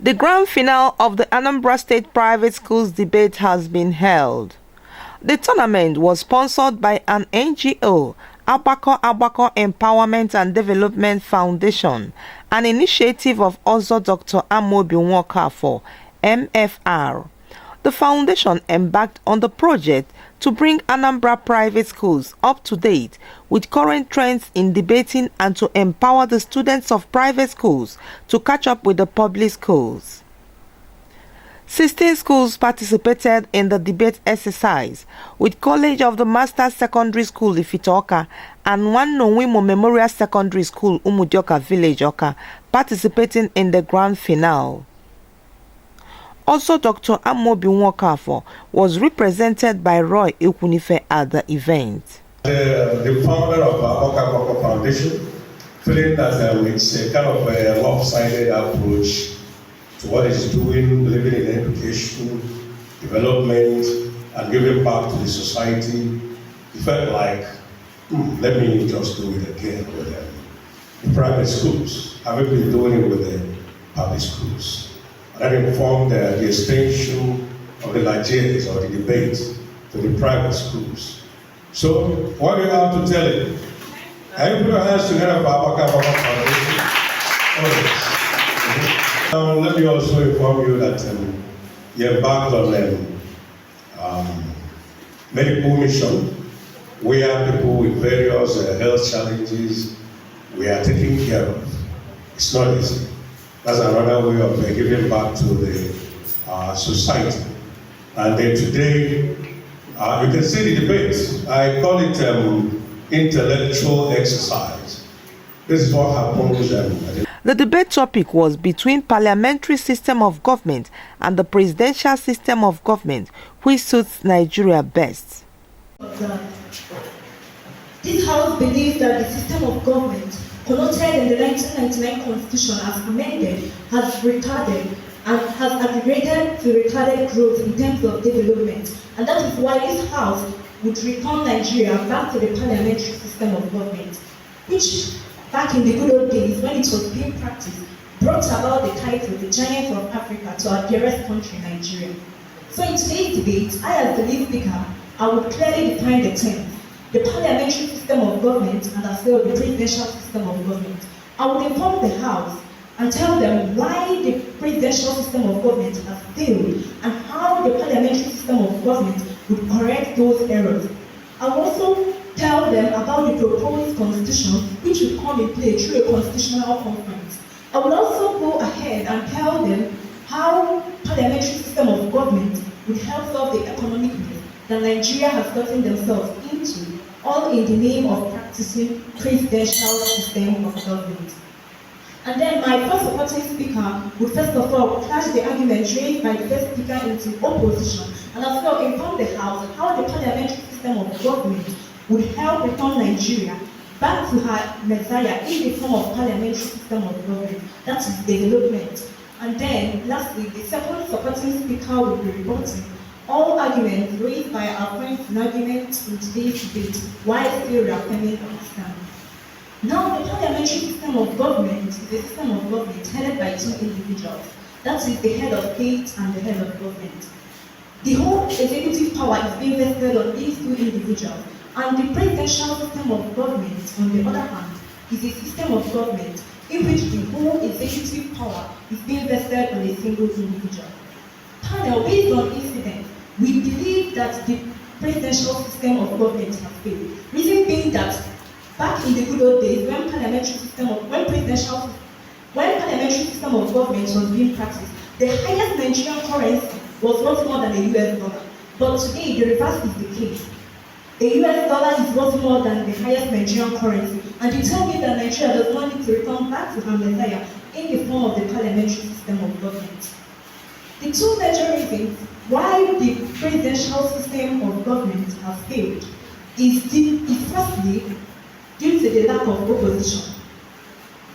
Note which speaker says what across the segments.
Speaker 1: The grand finale of the Anambra State Private Schools debate has been held. The tournament was sponsored by an NGO, AGBAKO Empowerment and Development Foundation, an initiative of also Dr. AGBAKO, MFR. The foundation embarked on the project to bring Anambra private schools up to date with current trends in debating and to empower the students of private schools to catch up with the public schools. 16 schools participated in the debate exercise, with College of the Masters Secondary School Ifite and one Nonwimo Memorial Secondary School Umudioka Village Oka participating in the grand finale. Also, Dr. AGBAKO was represented by Roy Ikunife at the event.
Speaker 2: The founder of AGBAKO Foundation, feeling that it's a kind of a lopsided approach to what it's doing, believing in education, development, and giving back to the society, he felt like, let me just do it again with the private schools. Having been doing it with the public schools. That informed the extension of the Nigerians or the debate to the private schools. So, what do you have to tell it? Can you put your hands together for AGBAKO Foundation? Oh, yes. Let me also inform you that you embarked on medical mission, where people with various health challenges we are taking care of. It's not easy. That's another way of giving back to the society. And then today, you can see the debate. I call it intellectual exercise. This is what happens.
Speaker 1: The debate topic was between parliamentary system of government and the presidential system of government, which suits Nigeria best.
Speaker 3: This House believes that the system of government connoted in the 1999 Constitution as amended has retarded and has aggravated to retarded growth in terms of development. And that is why this House would return Nigeria back to the parliamentary system of government, which back in the good old days when it was being practiced, brought about the title, the Giant of Africa, to our dearest country, Nigeria. So in today's debate, I as the lead speaker, I would clearly define the terms. The parliamentary system of government and as well the presidential system of government. I would inform the House and tell them why the presidential system of government has failed and how the parliamentary system of government would correct those errors. I will also tell them about the proposed constitution which will come in play through a constitutional conference. I will also go ahead and tell them how parliamentary system of government would help solve the economic needs that Nigeria has gotten themselves into, all in the name of practicing presidential system of government. And then my first supporting speaker would first of all clash the argument raised by the first speaker into opposition, and as well inform the House how the parliamentary system of government would help return Nigeria back to her messiah in the form of parliamentary system of government, that is development. And then lastly, the second supporting speaker would be rebutting all arguments raised by our friends in arguments in today's debate, while still reaffirming our stand. Now, the parliamentary system of government is a system of government headed by two individuals. That is the head of state and the head of government. The whole executive power is being vested on these two individuals, and the presidential system of government, on the other hand, is a system of government in which the whole executive power is being vested on a single individual. Panel, based on incident, we believe that the presidential system of government has failed. Reason being that back in the good old days, when parliamentary system of government was being practiced, the highest Nigerian currency was worth more than a US dollar. But today, the reverse is the case. The US dollar is worth more than the highest Nigerian currency. And you tell me that Nigeria does not need to return back to her messiah in the form of the parliamentary system of government. The two major reasons why the presidential system of government has failed is firstly due to the lack of opposition.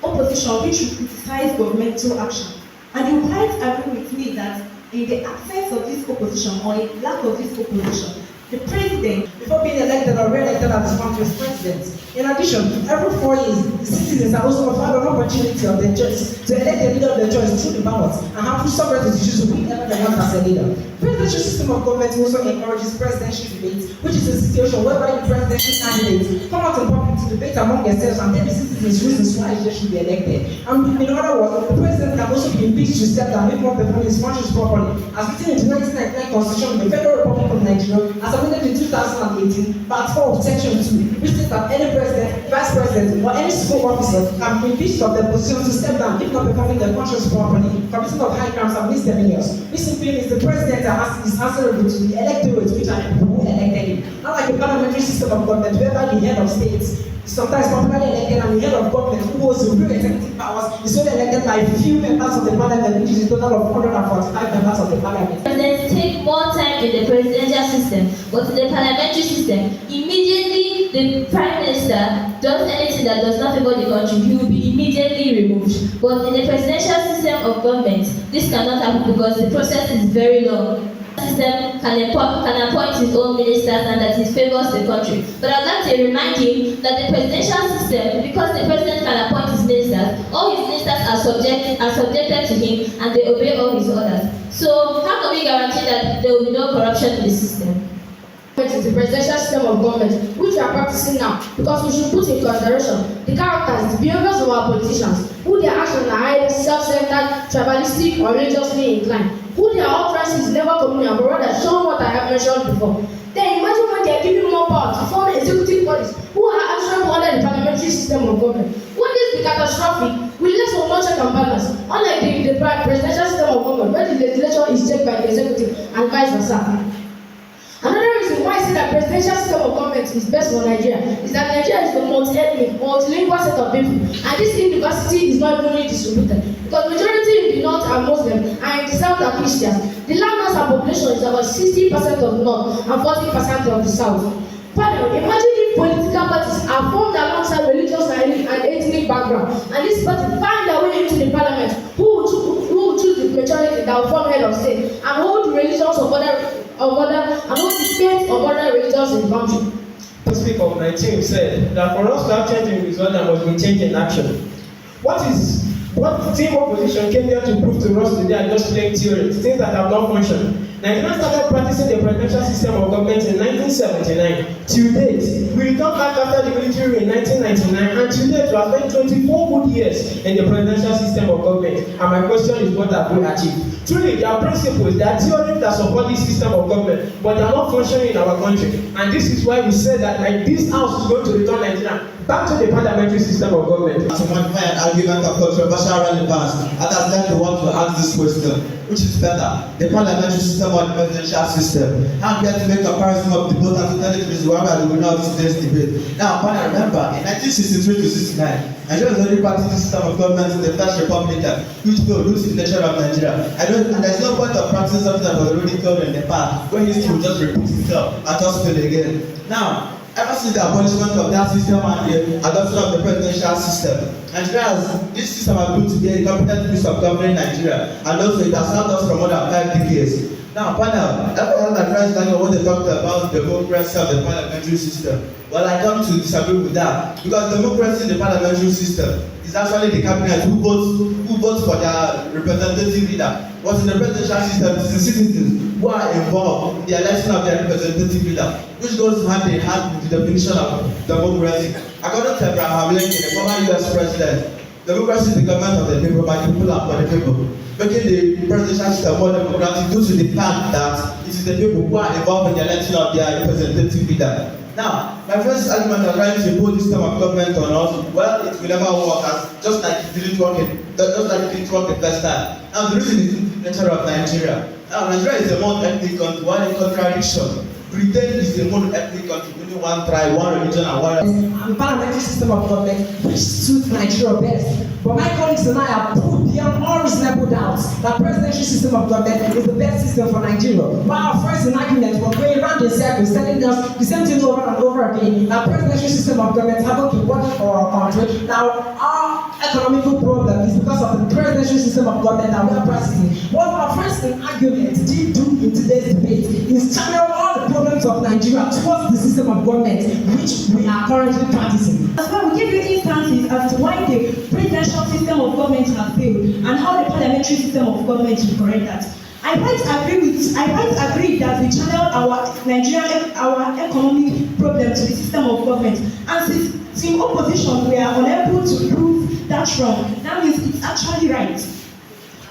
Speaker 3: Opposition which will criticize governmental action. And you quite agree with me that in the absence of this opposition or in lack of this opposition,
Speaker 4: The president, before being elected or re-elected as this country's president. In addition, every 4 years, the citizens are also afforded an opportunity of their choice to elect a leader of their choice through the ballot and have full sovereignty to choose whoever they want as a leader. The presidential system of government also encourages presidential debates, which is a situation whereby the presidential candidates come out in public to debate among themselves and tell the citizens reasons why they should be elected. And in other words, the president can also be impeached to step down if not performing his functions properly, as written in the 1999 Constitution of the Federal Republic of Nigeria, as amended in 2018, Part 4 of Section 2, which states that any president, vice president, or any civil officer can be impeached of their position to step down if not performing their functions properly, committing of high crimes and misdemeanors. This simply means the president is answerable to the electorate which are the people who elected him. Not like a parliamentary system of government whereby the head of states, sometimes popularly elected, and the head of government who holds the real executive powers is only elected by a few members of the parliament, which is a total of 145 members of the parliament.
Speaker 5: Presidents take more time in the presidential system, but in the parliamentary system, immediately the prime minister does anything that does not favor the country, he will be immediately removed. But in the presidential system of government, this cannot happen because the process is very long. The system can appoint his own ministers and that it favors the country. But I'd like to remind him that the presidential system, because the president can appoint his ministers, all his ministers are subjected to him and they obey all his orders. So how can we guarantee that there will be no corruption in the system?
Speaker 6: It is the presidential system of government which we are practicing now, because we should put in consideration the characters, the behaviors of our politicians, who their actions are either self-centered, tribalistic, or religiously inclined, who their utterances never communal, but rather show what I have mentioned before. Then imagine when they are giving more power to foreign executive bodies who are actually under the parliamentary system of government. Wouldn't this be catastrophic? With less or more check and balance, unlike the presidential system of government, where the legislature is checked by the executive and vice versa. Another reason why I say that presidential system of government is best for Nigeria is that Nigeria is the multi-ethnic, multilingual set of people, and this diversity is not evenly distributed because majority in the north are Muslim and in the south are Christians. The land mass and population is about 60% of the north and 40% of the south. Pardon, imagine if political parties are formed alongside religious and ethnic background, and this party find their way into the parliament, who will choose the majority that will form head of state and hold the religions of other and hold the faith of other religions in the country.
Speaker 7: The speaker of my team said that for us to have change in result, there must be change in action. What the team opposition came here to prove to us today are just plain theories, things that have not functioned. Nigeria started practicing the presidential system of government in 1979. To date, we returned back after the military in 1999, and to date, we have spent 24 good years in the presidential system of government. And my question is, what have we achieved? Truly, there are principles, there are theories that support this system of government, but they are not functioning in our country. And this is why we said that this house is going to return Nigeria back to the parliamentary system of government.
Speaker 8: To modify an argument of controversial relevance, and as then they want to ask this question, which is better, the parliamentary system or the presidential system? I'm here to make a comparison of the both and to tell you the reason why we will not have today's debate. Now, I remember in 1963 to 69, Nigeria was already practicing the system of government in the First Republic, which will lose the nature of Nigeria. And there's no point of practicing something that was already told in the past, when history will just repeat itself and just fail again. Now, ever since the abolishment of that system and the adoption of the presidential system, this system has proved to be a competent piece of governing Nigeria, and also it has helped us for more than 5 decades. Now, panel, everyone that tries to know what they talked about democracy of the parliamentary system. Well, I come to disagree with that, because democracy in the parliamentary system is actually the cabinet who votes for their representative leader. But in the presidential system, it's the citizens who are involved in the election of their representative leader, which goes hand in hand with the definition of democracy. According to Abraham Lincoln, the former US president, democracy is the government of the people, by the people, and for the people. Making the presidential system more democratic due to the fact that it is the people who are involved in the election of their representative leader. Now, my first argument of trying to impose this system of government on us, well, it will never work, just like it didn't work the first time. Now, the reason is the nature of Nigeria. Now, Nigeria is a multi-ethnic country, one in contradiction. Britain is a mono-ethnic country, only one tribe, one religion, and one.
Speaker 4: And parliamentary system of government which suits Nigeria best. But my colleagues and I have proved beyond all reasonable doubts that presidential system of government is the best system for Nigeria. While our friends in argument were going around in circles telling us the same thing over and over again, that presidential system of government haven't been working for our country. Now, our economical problem is because of the presidential system of government that we are practicing. What our friends in argument did do in today's debate is channel all the problems of Nigeria towards the system of government which we are currently practicing.
Speaker 3: As well, we give you instances as to why the presidential system of government has failed and how the parliamentary system of government will correct that. I might agree that we channel our economic problem to the system of government, and since in opposition we are unable to prove that wrong, that means it's actually right.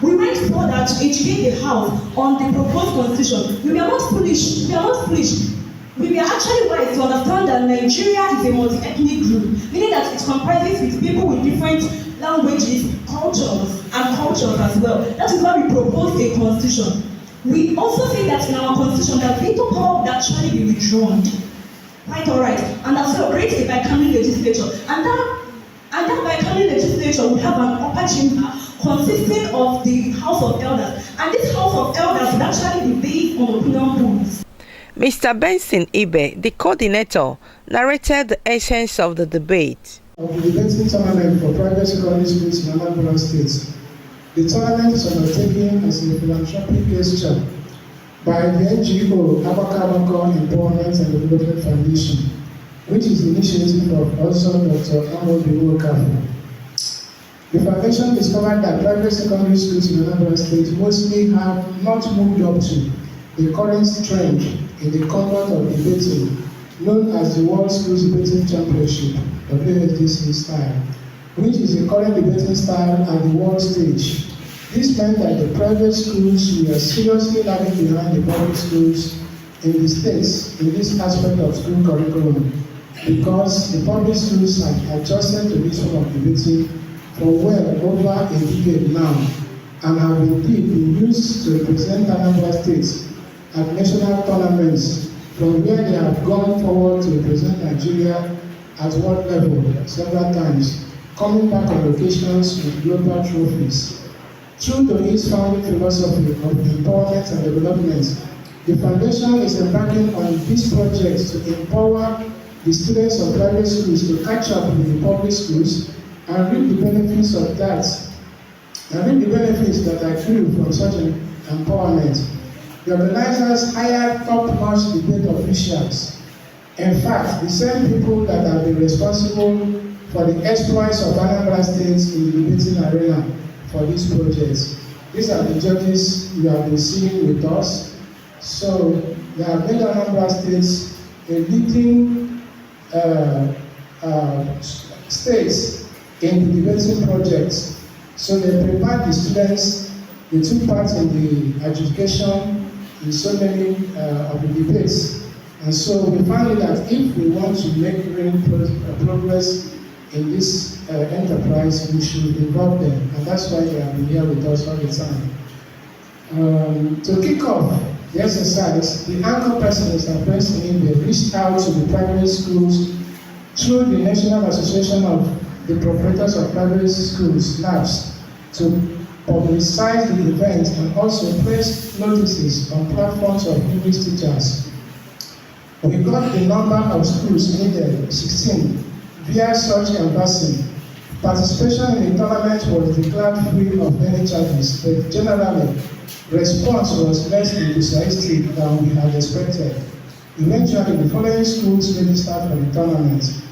Speaker 3: We went further to educate the House on the proposed constitution. We were not foolish. We were actually wise to understand that Nigeria is a multi-ethnic group, meaning that it comprises with people with different languages, cultures as well. That is why we proposed a constitution. We also say that in our constitution that veto power would actually be withdrawn. Quite alright. And as well, create a bicameral legislature. And that bicameral legislature would have an upper chamber consisting of the House of Elders. And this House of Elders would actually be based on opinion polls.
Speaker 1: Mr. Benson Ibe, the coordinator, narrated the essence of the debate.
Speaker 9: Of the debating tournament for private secondary schools in Anambra State. The tournament is undertaken as a philanthropic gesture by the NGO AGBAKO Empowerment and Development Foundation, which is the initiative of also Dr. Anambra. The foundation discovered that private secondary schools in Anambra State mostly have not moved up to the current trend in the conduct of debating, known as the World Schools Debating Championship, WSDC style, which is the current debating style at the world stage. This meant that the private schools were seriously lagging behind the public schools in the states in this aspect of school curriculum, because the public schools had adjusted to this form of debating for well over a decade now, and have indeed been used to represent Anambra State at national tournaments, from where they have gone forward to represent Nigeria at world level several times, coming back on occasions with global trophies. True to its founding philosophy of empowerment and development, the foundation is embarking on this project to empower the students of private schools to catch up with the public schools and reap the benefits of that, that accrue from such an empowerment. The organizers hired top-notch debate officials. In fact, the same people that have been responsible for the exploits of Anambra State in the debating arena for this project. These are the judges you have been seeing with us. So they have made Anambra State a leading state in the debating project. So they prepared the students, they took part in the adjudication in so many of the debates. And so we found that if we want to make real progress in this enterprise, we should involve them. And that's why they have been here with us all the time. To kick off the exercise, the anchor person is our president. They reached out to the private schools through the National Association of the Proprietors of Private Schools, NAPS, to publicize the event and also place notices on platforms of English teachers. We got the number of schools needed, 16, via such canvassing. Participation in the tournament was declared free of any charges, but generally, response was less enthusiastic than we had expected. Eventually, the following schools registered for the tournament: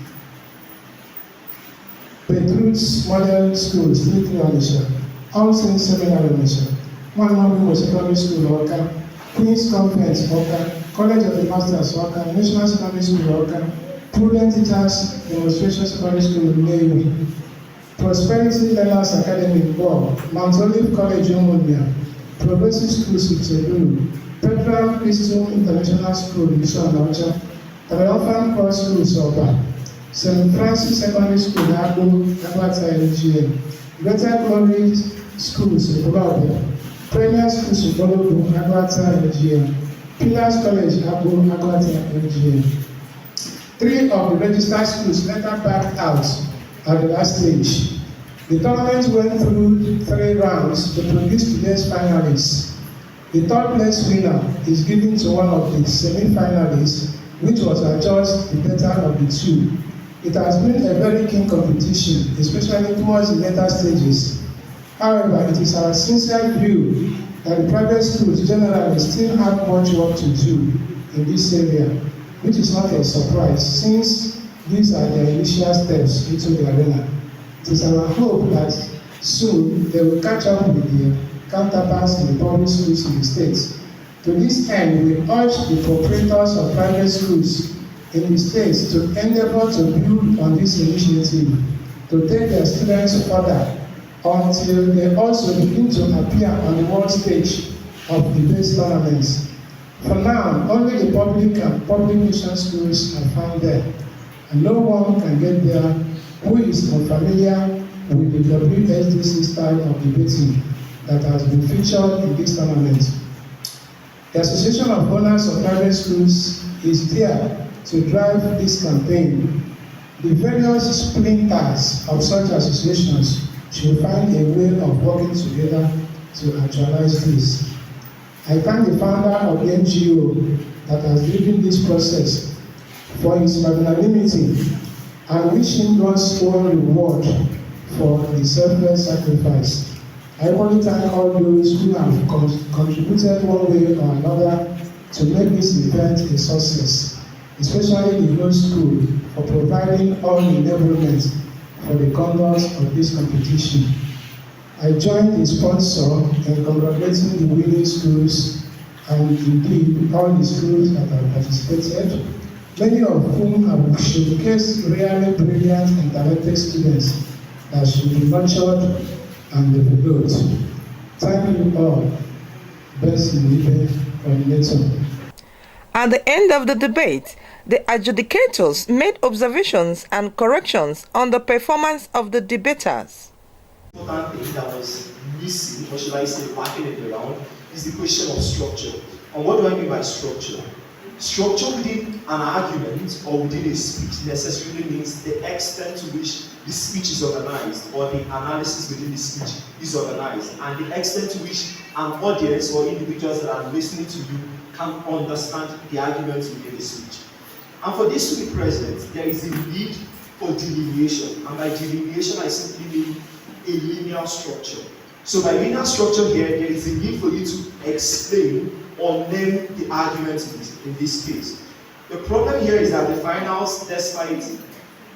Speaker 9: Petrus Model School, Street Onisha, All Saints Seminary Onisha, One Noble Secondary School, Oka, Queen's Conference, Oka, College of the Masters, Oka, National Secondary School, Oka, Prudent Teachers Demonstration Secondary School, Navy, Prosperity Learners Academy, Bob, Mount Olive College, Umunia, Progressive Schools, Ichedu, Petrol Christian International School, Ishanacha, Triumphant Cross School, Soba, St. Francis Secondary School, Abu, Agbata, LGM, Greater Glory Schools, Ibolobia, Premier Schools, Ibolobu, Agbata, LGM, Pillars College, Abu, Agbata, LGM. 3 of the registered schools later backed out at the last stage. The tournament went through 3 rounds to produce today's finalists. The third place winner is given to one of the semi-finalists, which was adjudged the better of the 2. It has been a very keen competition, especially towards the later stages. However, it is our sincere view that the private schools generally still have much work to do in this area, which is not a surprise since these are the initial steps into the arena. It is our hope that soon they will catch up with their counterparts in the public schools in the state. To this end, we urge the proprietors of private schools in the states to endeavor to build on this initiative, to take their students further until they also begin to appear on the world stage of debate tournaments. For now, only the public and public mission schools are found there, and no one can get there who is unfamiliar with the WSDC style of debating that has been featured in this tournament. The Association of Owners of Private Schools is there to drive this campaign. The various splinters of such associations should find a way of working together to actualize this. I thank the founder of the NGO that has driven this process for his magnanimity and wish him God's own reward for the selfless sacrifice. I equally thank all those who have contributed one way or another to make this event a success, especially the Law School for providing all enablement for the conduct of this competition. I join the sponsor in congratulating the winning schools and indeed all the schools that have participated, many of whom have showcased really brilliant and talented students that should be nurtured and developed. Thank you all. Best Liebe, coordinator.
Speaker 1: At the end of the debate, the adjudicators made observations and corrections on the performance of the debaters.
Speaker 10: Important thing that was missing, or should I say lacking in the round, is the question of structure. And what do I mean by structure? Structure within an argument or within a speech necessarily means the extent to which the speech is organized or the analysis within the speech is organized, and the extent to which an audience or individuals that are listening to you can understand the arguments within the speech. And for this to be present, there is a need for delineation. And by delineation, I simply mean a linear structure. So by linear structure here, there is a need for you to explain or name the arguments in this case. The problem here is that the finals, despite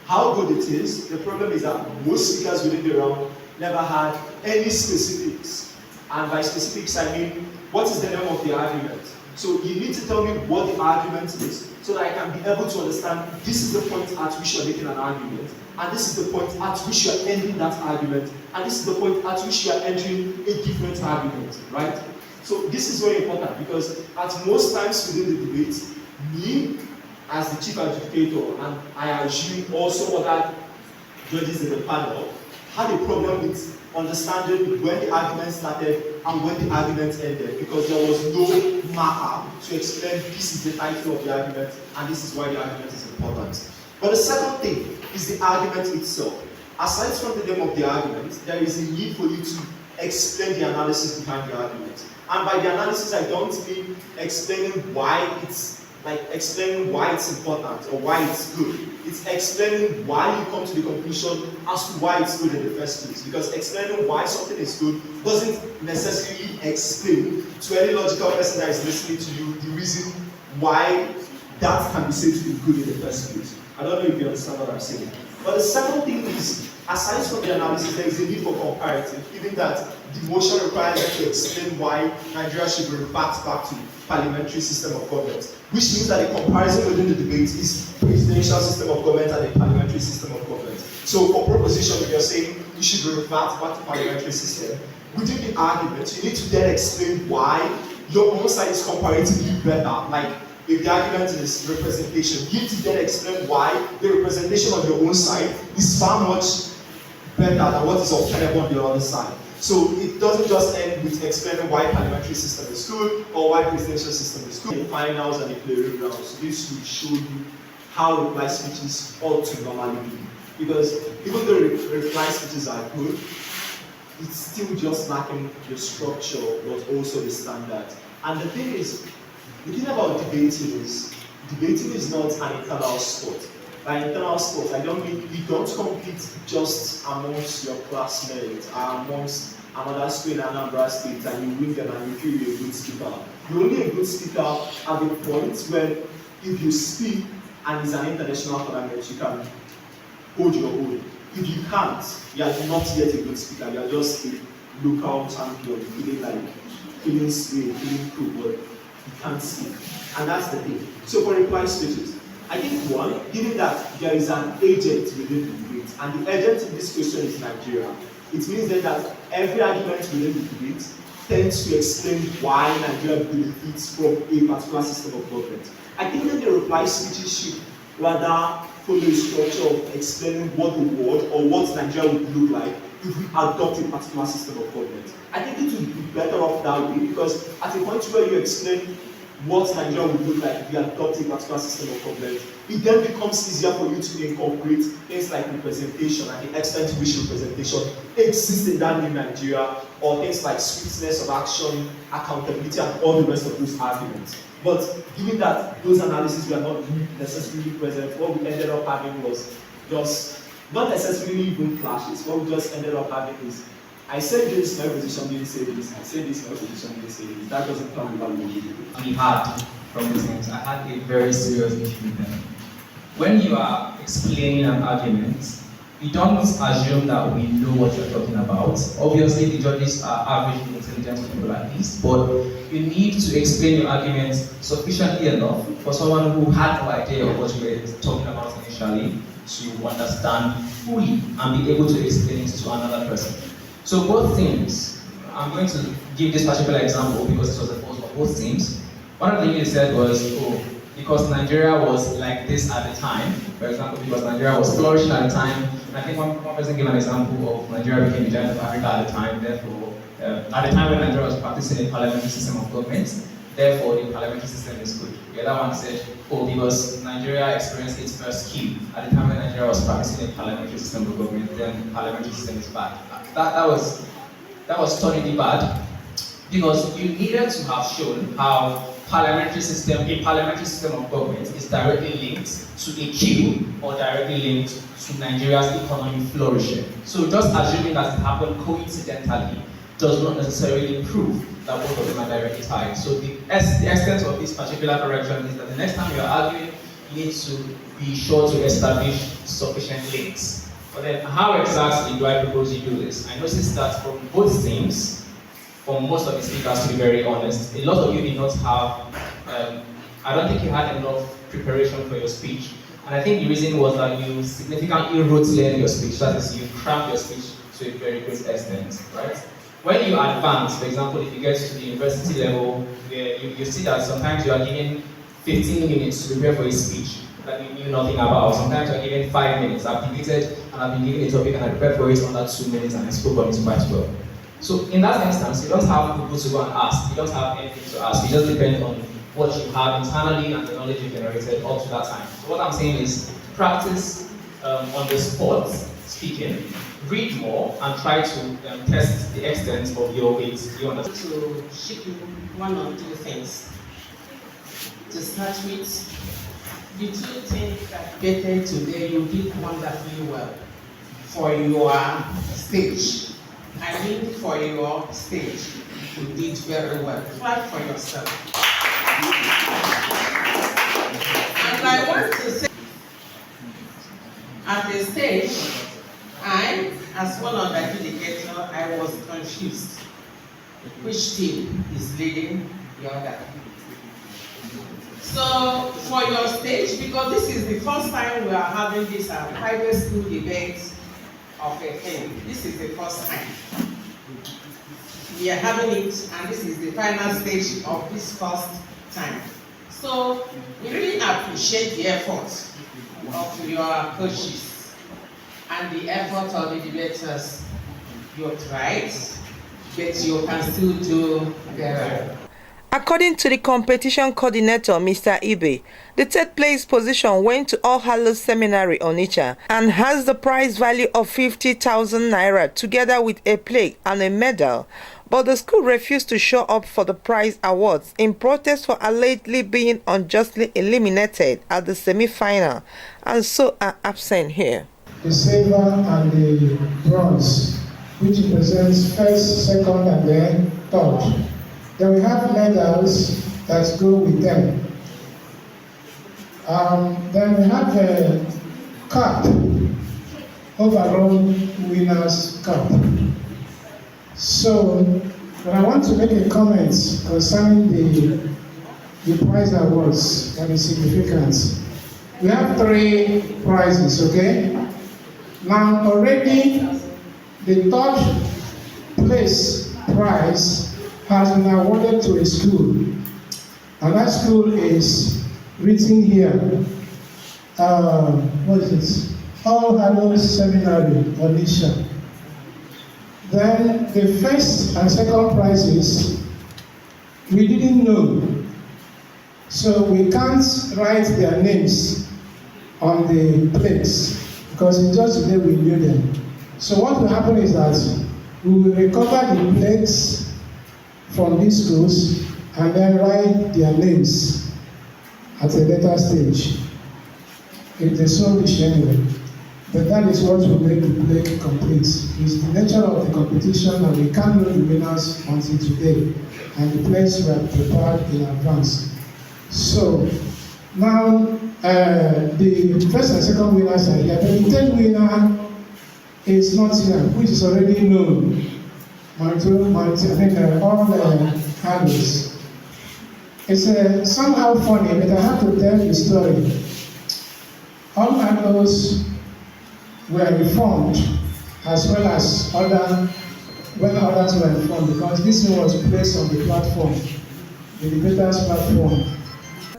Speaker 10: how good it is, the problem is that most speakers within the round never had any specifics. And by specifics, I mean, what is the name of the argument? So you need to tell me what the argument is, so that I can be able to understand this is the point at which you're making an argument, and this is the point at which you're ending that argument, and this is the point at which you're entering a different argument, right? So this is very important because at most times within the debate, me as the chief adjudicator, and I assume also other judges in the panel, had a problem with understanding when the argument started and when the argument ended, because there was no marker to explain this is the title of the argument and this is why the argument is important. But the second thing is the argument itself. Aside from the name of the argument, there is a need for you to explain the analysis behind the argument. And by the analysis, I don't mean explaining why it's important or why it's good. It's explaining why you come to the conclusion as to why it's good in the first place. Because explaining why something is good doesn't necessarily explain to any logical person that is listening to you the reason why that can be said to be good in the first place. I don't know if you understand what I'm saying. But the second thing is, aside from the analysis, there is a need for comparative, given that the motion requires you to explain why Nigeria should revert back to parliamentary system of government, which means that the comparison within the debate is presidential system of government and the parliamentary system of government. So for proposition, if you're saying we should revert back to parliamentary system, within the argument, you need to then explain why your own side is comparatively better. Like, if the argument is representation, you need to then explain why the representation of your own side is far much better than what is obtainable on the other side. So it doesn't just end with explaining why parliamentary system is good or why presidential system is good. The finals and the plenary rounds, this will show you how reply speeches ought to normally be. Because even though reply speeches are good, it's still just lacking the structure, but also the standard. And the thing is, the thing about debating is not an internal sport. By internal sports, I don't mean you don't compete just amongst your classmates, amongst another school in Anambra State, and you win them and you feel you're a good speaker. You're only a good speaker at the point when if you speak and it's an international tournament, you can hold your own. If you can't, you are not yet a good speaker. You are just a local champion, feeling sway, feeling cool, but you can't speak. And that's the thing. So for reply speeches, I think one, given that there is an agent within the debate, and the agent in this question is Nigeria, it means then that every argument within the debate tends to explain why Nigeria benefits from a particular system of government. I think that the reply speeches should rather follow a structure of explaining what the world or what Nigeria would look like if we adopt a particular system of government. I think it would be better off that way, because at a point where you explain what Nigeria would look like if we adopt a particular system of government, it then becomes easier for you to incorporate things like representation and the extent to which representation exists in that new Nigeria, or things like swiftness of action, accountability, and all the rest of those arguments. But given that those analyses were not necessarily present, what we ended up having was just not necessarily even clashes. What we just ended up having is, I said this, my position didn't say this, I said this, my position didn't say this. That doesn't come without
Speaker 11: we had from the things. I had a very serious issue with them. When you are explaining an argument, you don't assume that we know what you're talking about. Obviously, the judges are averagely intelligent people like this, but you need to explain your argument sufficiently enough for someone who had no idea of what you were talking about initially to understand fully and be able to explain it to another person. So both teams, I'm going to give this particular example because this was the first for both teams. One of the things they said was, because Nigeria was like this at the time, for example, because Nigeria was flourishing at the time, and I think one person gave an example of Nigeria became the giant of Africa at the time, therefore, at the time when Nigeria was practicing a parliamentary system of government, therefore the parliamentary system is good. The other one said, because Nigeria experienced its first coup at the time when Nigeria was practicing a parliamentary system of government, then the parliamentary system is bad. That was totally bad, because you needed to have shown how a parliamentary system of government is directly linked to a coup or directly linked to Nigeria's economy flourishing. So just assuming that it happened coincidentally does not necessarily prove that both of them are directly tied. So the extent of this particular correction is that the next time you are arguing, you need to be sure to establish sufficient links. But then how exactly do I propose you do this? I noticed that from both teams, from most of the speakers, to be very honest, a lot of you did not have, I don't think you had enough preparation for your speech. And I think the reason was that you significantly wrote-learned your speech, that is, you crammed your speech to a very great extent, right? When you advance, for example, if you get to the university level, you see that sometimes you are given 15 minutes to prepare for a speech that you knew nothing about. Sometimes you are given 5 minutes. I've debated and I've been given a topic and I prepared for it under 2 minutes and I spoke on it quite well. So in that instance, you don't have people to go and ask. You don't have anything to ask. You just depend on what you have internally and the knowledge you generated up to that time. So what I'm saying is practice on the spot speaking, read more, and try to test the extent of your weight. You understand?
Speaker 12: To ship you one or two things. To start with, the two things that debated today, you did wonderfully well for your stage. I mean, for your stage, you did very well. Clap for yourself. And I want to say, at the stage, I, as one of the adjudicator, I was confused. Which team is leading the other? So, for your stage, because this is the first time we are having this private school debate of a thing. This is the first time. We are having it, and this is the final stage of this first time. So, we really appreciate the effort of your coaches and the effort of the debaters. You tried, but you can still do better.
Speaker 1: According to the competition coordinator, Mr. Ibe, the third place position went to All Hallows Seminary Onitsha and has the prize value of 50,000 naira together with a plaque and a medal. But the school refused to show up for the prize awards in protest for allegedly being unjustly eliminated at the semi-final, and so are absent here.
Speaker 9: The silver and the bronze, which represents first, second, and then third. Then we have medals that go with them. Then we have the cup, overall winners' cup. So, but I want to make a comment concerning the prize awards that is significant. We have 3 prizes, okay? Now already the third place prize has been awarded to a school, and that school is written here. What is it? All Hallows Seminary, Onitsha. Then the first and second prizes, we didn't know, so we can't write their names on the plates because it's just the day we knew them. So what will happen is that we will recover the plates from these schools and then write their names at a later stage. If they so wish anyway. But that is what will make the play complete. It's the nature of the competition, and we can't know the winners until today. And the plays were prepared in advance. So now the first and second winners are here. But the third winner is not here, which is already known. All Hallows. It's somehow funny, but I have to tell the story. All Hallows were informed as well as others were informed, because this one was placed on the platform, the debaters' platform.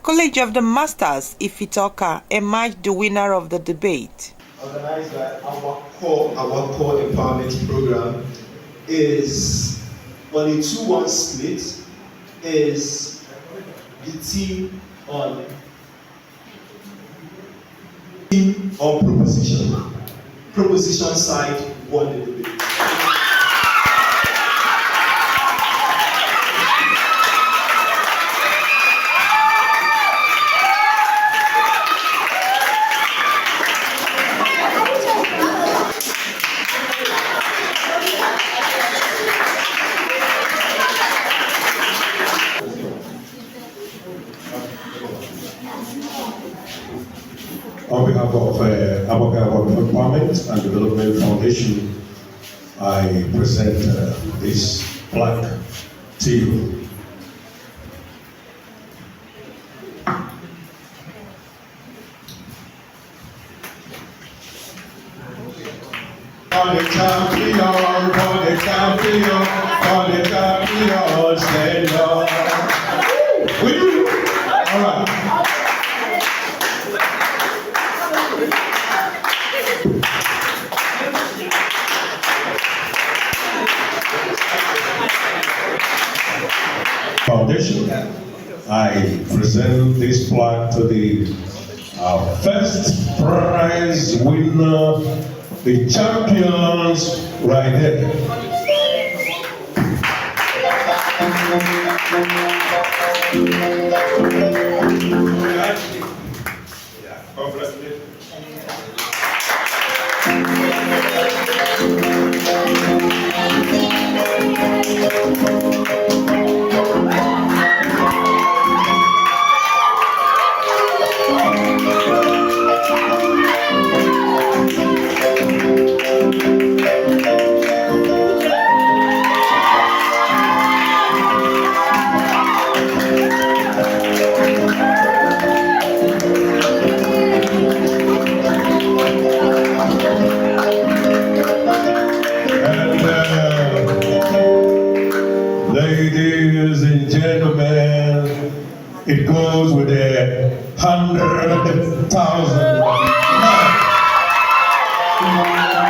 Speaker 1: College of the Masters, Ifitoka, emerged the winner of the debate.
Speaker 10: Organized by our core empowerment program, is on a 2-1 split, is the team on proposition. Proposition side won the debate.
Speaker 2: On behalf of AGBAKO Empowerment and Development Foundation, I present this plaque to you. Stand up. Will you? All right. Foundation, I present this plaque to the first prize winner, the champions right there. Ladies and gentlemen, it goes with 100,000.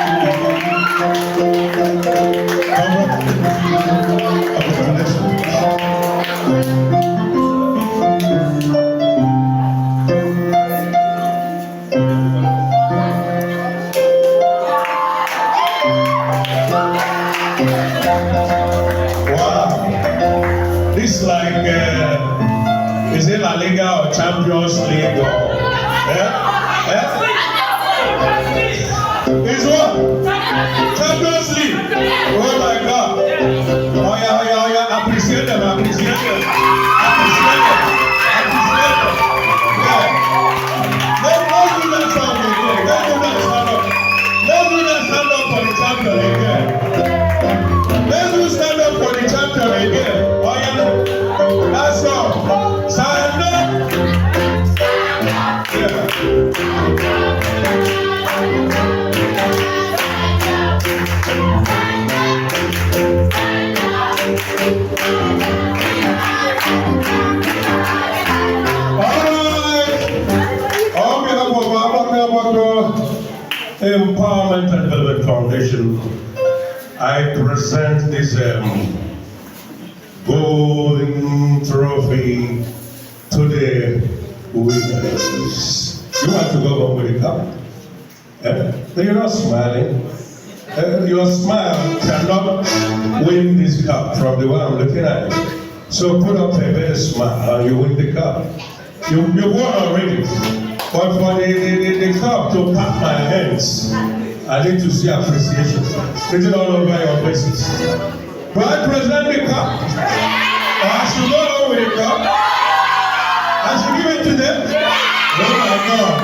Speaker 2: Wow. This like, is it La Liga or Champions League or, It's what? Champions League. Oh my God. Oh yeah. Appreciate them. Yeah. Let's do that sound again. Let's do that stand up for the champion again. Let's do stand up for the champion again. Oh yeah. That's all. Stand up. Yeah. Empowerment and Development Foundation, I present this golden trophy to the winners. You want to go home with a cup? You're not smiling. Your smile cannot win this cup from the one I'm looking at. So put up a better smile and you win the cup. You won already. But for the cup to pat my hands, I need to see appreciation written all over your faces. But I present the cup. I should go home with the cup. I should give it to them. Oh my God.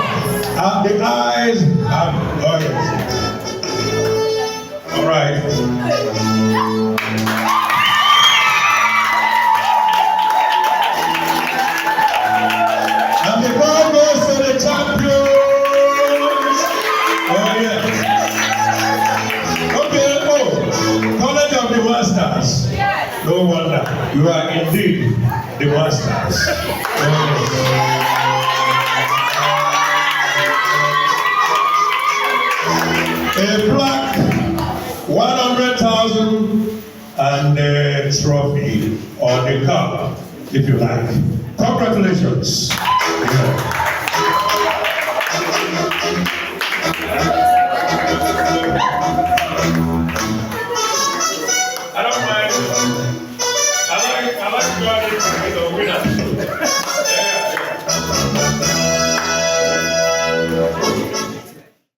Speaker 2: The eyes have oils. All right. And the ball goes to the champions. Oh yeah. Okay. Oh, College of the Masters. No wonder you are indeed the masters. Oh, yes. A plaque, 100,000, and a trophy or the cup, if you like. Congratulations. Yeah. I don't mind. I like God is the winner.